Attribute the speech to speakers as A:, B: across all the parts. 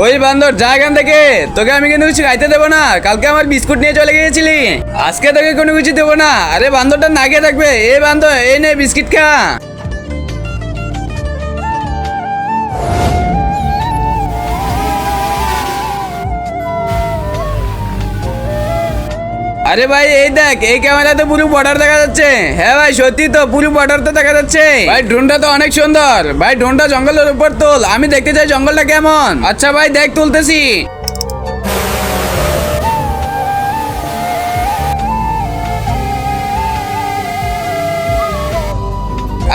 A: ওই বান্দর যা এখান থেকে, তোকে আমি কিন্তু কিছু খাইতে দেবো না। কালকে আমার বিস্কুট নিয়ে চলে গিয়েছিলি, আজকে তোকে কোনো কিছু দেবো না। আরে বান্দরটা না খেয়ে থাকবে। এই বান্দর, এই নে বিস্কিট খা। আরে ভাই এই দেখ, এই ক্যামেরাতে পুরো বর্ডার দেখা যাচ্ছে। হ্যাঁ ভাই সত্যি তো, পুরো বর্ডার তো দেখা যাচ্ছে। ভাই ড্রোনটা তো অনেক সুন্দর। ভাই ড্রোনটা জঙ্গলের উপর তোল, আমি দেখতে চাই জঙ্গলটা কেমন। আচ্ছা ভাই দেখ, তুলতেছি।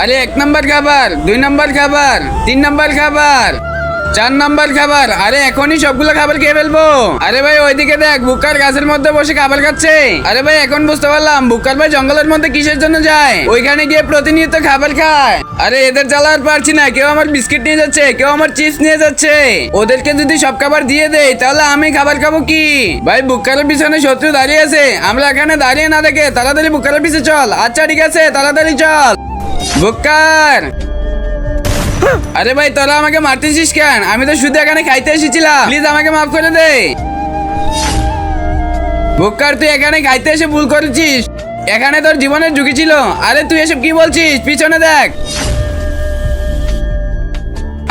A: আরে 1 নাম্বার খাবার, 2 নাম্বার খাবার, 3 নাম্বার খাবার, 4 নাম্বার খাবার। আরে এখনই সবগুলো খাবার খেয়ে ফেলবো। আরে ভাই ওইদিকে দেখ, বুকার গাছের মধ্যে বসে খাবার খাচ্ছে। আরে ভাই এখন বুঝতে পারলাম বুকার ভাই জঙ্গলের মধ্যে কিসের জন্য যায়। ওইখানে গিয়ে প্রতিনিয়ত খাবার খায়। আরে এদের জ্বালা আর পারছি না, কেউ আমার বিস্কিট নিয়ে যাচ্ছে, কেউ আমার চিপস নিয়ে যাচ্ছে। ওদেরকে যদি সব খাবার দিয়ে দেই তাহলে আমি খাবার খাবো কি? ভাই বুকারের পিছনে শত্রু দাঁড়িয়ে আছে, আমরা এখানে দাঁড়িয়ে না দেখে তাড়াতাড়ি বুকারের পিছে চল। আচ্ছা ঠিক আছে, তাড়াতাড়ি চল বুকার। আরে ভাই তোরা আমাকে মারতেছিস কেন? আমি তো শুধু এখানে খাইতে এসেছিলাম, প্লিজ আমাকে মাফ করে দে। বুকার তুই এখানে খাইতে এসে ভুল করেছিস, এখানে তোর জীবনের ঝুঁকি ছিল। আরে তুই এসব কি বলছিস? পিছনে দেখ।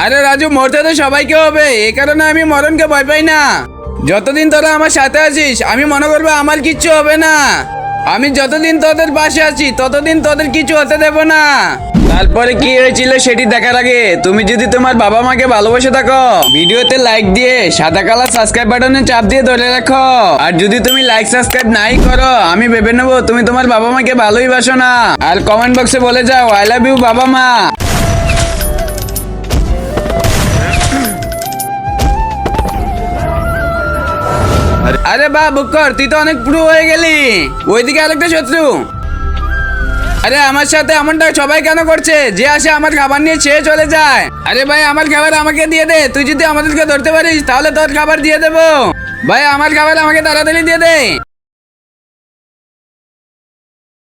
A: আরে রাজু, মরতে তো সবাইকে হবে, এই কারণে আমি মরণকে ভয় পাই না। যতদিন তোরা আমার সাথে আছিস আমি মনে করবো আমার কিচ্ছু হবে না। আমি যতদিন তোদের পাশে আছি ততদিন তোদের কিছু হতে দেব না। তারপরে কি হয়েছিল সেটি দেখার আগে তুমি যদি তোমার বাবা মাকে ভালোবাসে থাকো, ভিডিওতে লাইক দিয়ে সাদা কালার সাবস্ক্রাইব বাটনে চাপ দিয়ে ধরে রাখো। আর যদি তুমি লাইক সাবস্ক্রাইব নাই করো, আমি ভেবে নেবো তুমি তোমার বাবা মাকে ভালোই বাসো না। আর কমেন্ট বক্সে বলে যাও আই লাভ ইউ বাবা মা। আরে বাহ বুক্কর, তুই তো অনেক প্রো হয়ে গেলি। ওইদিকে আরেকটা শত্রু। আরে আমার সাথে এমনটা সবাই কেন করছে? যে আসে আমার খাবার নিয়ে সে চলে যায়। আরে ভাই আমার খাবার আমাকে দিয়ে দে, তুই যদি আমাদেরকে ধরতে পারিস তাহলে তোর খাবার দিয়ে দেবো। ভাই আমার খাবার আমাকে তাড়াতাড়ি দিয়ে দে।